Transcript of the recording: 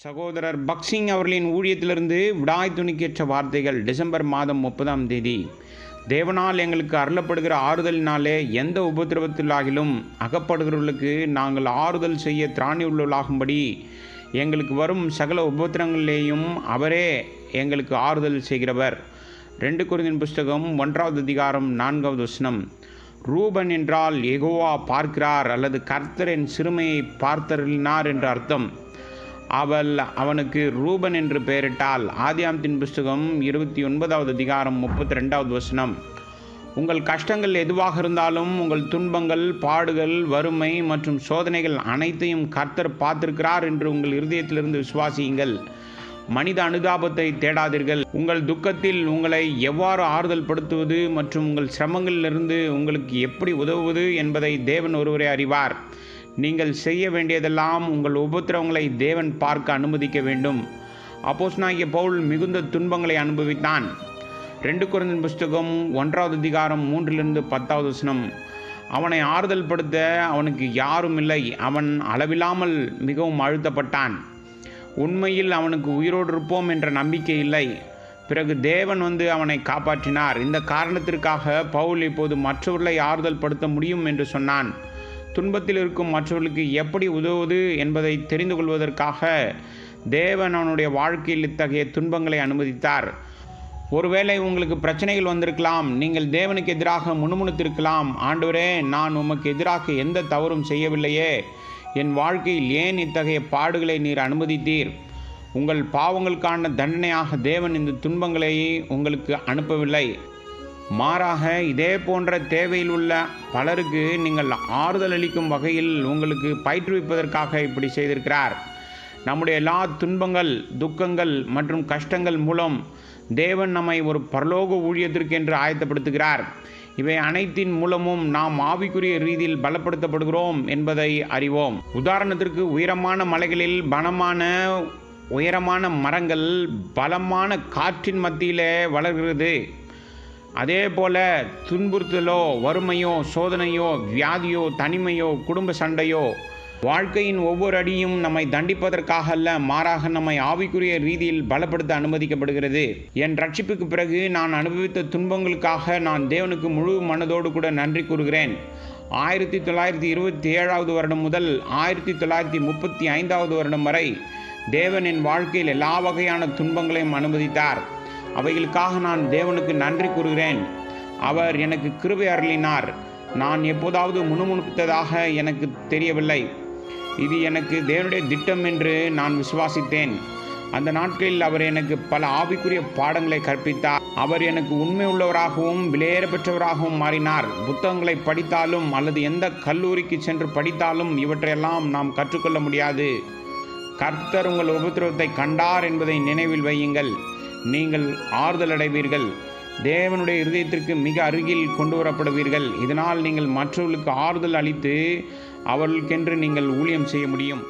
சகோதரர் பக்சிங் அவர்களின் ஊழியத்திலிருந்து விடாய் துணிக்கேற்ற வார்த்தைகள். டிசம்பர் மாதம் 30ஆம் தேதி. தேவனால் எங்களுக்கு அருளப்படுகிற ஆறுதலினாலே எந்த உபத்திரவத்திலாகிலும் அகப்படுகிறவர்களுக்கு நாங்கள் ஆறுதல் செய்ய திராணி உள்ளவர்களாகும்படி எங்களுக்கு வரும் சகல உபத்திரங்களிலேயும் அவரே எங்களுக்கு ஆறுதல் செய்கிறவர். 2 கொரிந்தியர் புஸ்தகம் 1வது அதிகாரம் 4வது வசனம். ரூபன் என்றால் யெகோவா பார்க்கிறார் அல்லது கர்த்தர் என் சிறுமையை பார்த்தருளினார் என்று அர்த்தம். அவனுக்கு ரூபன் என்று பெயரிட்டால். ஆதியாகமத்தின் புஸ்தகம் 29வது அதிகாரம் 32வது வசனம். உங்கள் கஷ்டங்கள் எதுவாக இருந்தாலும், உங்கள் துன்பங்கள், பாடுகள், வறுமை மற்றும் சோதனைகள் அனைத்தையும் கர்த்தர் பார்த்திருக்கிறார் என்று உங்கள் இருதயத்திலிருந்து விசுவாசியுங்கள். மனித அனுதாபத்தை தேடாதீர்கள். உங்கள் துக்கத்தில் உங்களை எவ்வாறு ஆறுதல் படுத்துவது மற்றும் உங்கள் சிரமங்களிலிருந்து உங்களுக்கு எப்படி உதவுவது என்பதை தேவன் ஒருவரே அறிவார். நீங்கள் செய்ய வேண்டியதெல்லாம் உங்கள் உபத்திரவங்களை தேவன் பார்க்க அனுமதிக்க வேண்டும். அப்போஸ்தலனாகிய பவுல் மிகுந்த துன்பங்களை அனுபவித்தான். 2 கொரிந்தியர் புஸ்தகம் 1வது அதிகாரம் 3லிருந்து 10வது வசனம். அவனை ஆறுதல் படுத்த அவனுக்கு யாரும் இல்லை. அவன் அளவில்லாமல் மிகவும் அழுத்தப்பட்டான். உண்மையில் அவனுக்கு உயிரோடு இருப்போம் என்ற நம்பிக்கை இல்லை. பிறகு தேவன் வந்து அவனை காப்பாற்றினார். இந்த காரணத்திற்காக பவுல் இப்போது மற்றவர்களை ஆறுதல் படுத்த முடியும் என்று சொன்னான். துன்பத்தில் இருக்கும் மற்றவர்களுக்கு எப்படி உதவுவது என்பதை தெரிந்து கொள்வதற்காக தேவன் அவனுடைய வாழ்க்கையில் இத்தகைய துன்பங்களை அனுமதித்தார். ஒருவேளை உங்களுக்கு பிரச்சனைகள் வந்திருக்கலாம். நீங்கள் தேவனுக்கு எதிராக முணுமுணுத்திருக்கலாம். ஆண்டவரே, நான் உமக்கு எதிராக எந்த தவறும் செய்யவில்லையே, என் வாழ்க்கையில் ஏன் இத்தகைய பாடுகளை நீர் அனுமதித்தீர்? உங்கள் பாவங்களுக்கான தண்டனையாக தேவன் இந்த துன்பங்களை உங்களுக்கு அனுப்பவில்லை. மாறாக இதே போன்ற தேவையில் உள்ள பலருக்கு நீங்கள் ஆறுதல் அளிக்கும் வகையில் உங்களுக்கு பயிற்றுவிப்பதற்காக இப்படி செய்திருக்கிறார். நம்முடைய எல்லா துன்பங்கள், துக்கங்கள் மற்றும் கஷ்டங்கள் மூலம் தேவன் நம்மை ஒரு பரலோக ஊழியத்திற்கென்று ஆயத்தப்படுத்துகிறார். இவை அனைத்தின் மூலமும் நாம் ஆவிக்குரிய ரீதியில் பலப்படுத்தப்படுகிறோம் என்பதை அறிவோம். உதாரணத்திற்கு, உயரமான மலைகளில் உயரமான மரங்கள் பலமான காற்றின் மத்தியிலே வளர்கிறது. அதே போல துன்புறுத்தலோ, வறுமையோ, சோதனையோ, வியாதியோ, தனிமையோ, குடும்ப சண்டையோ வாழ்க்கையின் ஒவ்வொரு அடியும் நம்மை தண்டிப்பதற்காக அல்ல, மாறாக நம்மை ஆவிக்குரிய ரீதியில் பலப்படுத்த அனுமதிக்கப்படுகிறது. என் ரட்சிப்புக்கு பிறகு நான் அனுபவித்த துன்பங்களுக்காக நான் தேவனுக்கு முழு மனதோடு கூட நன்றி கூறுகிறேன். 1927வது வருடம் முதல் 1935வது வருடம் வரை தேவன் என் வாழ்க்கையில் எல்லா வகையான துன்பங்களையும் அனுமதித்தார். அவைகளுக்காக நான் தேவனுக்கு நன்றி கூறுகிறேன். அவர் எனக்கு கிருபை அருளினார். நான் எப்போதாவது முணுமுணுத்ததாக எனக்கு தெரியவில்லை. இது எனக்கு தேவனுடைய திட்டம் என்று நான் விசுவாசித்தேன். அந்த நாட்களில் அவர் எனக்கு பல ஆவிக்குரிய பாடங்களை கற்பித்தார். அவர் எனக்கு உண்மை உள்ளவராகவும் விலையேற பெற்றவராகவும் மாறினார். புத்தகங்களை படித்தாலும் அல்லது எந்த கல்லூரிக்கு சென்று படித்தாலும் இவற்றையெல்லாம் நாம் கற்றுக்கொள்ள முடியாது. கர்த்தர் உங்கள் உபத்திரவத்தை கண்டார் என்பதை நினைவில் வையுங்கள். நீங்கள் ஆறுதல் அடைவீர்கள். தேவனுடைய இருதயத்திற்கு மிக அருகில் கொண்டு வரப்படுவீர்கள். இதனால் நீங்கள் மற்றவர்களுக்கு ஆறுதல் அளித்து அவர்களுக்கென்று நீங்கள் ஊழியம் செய்ய முடியும்.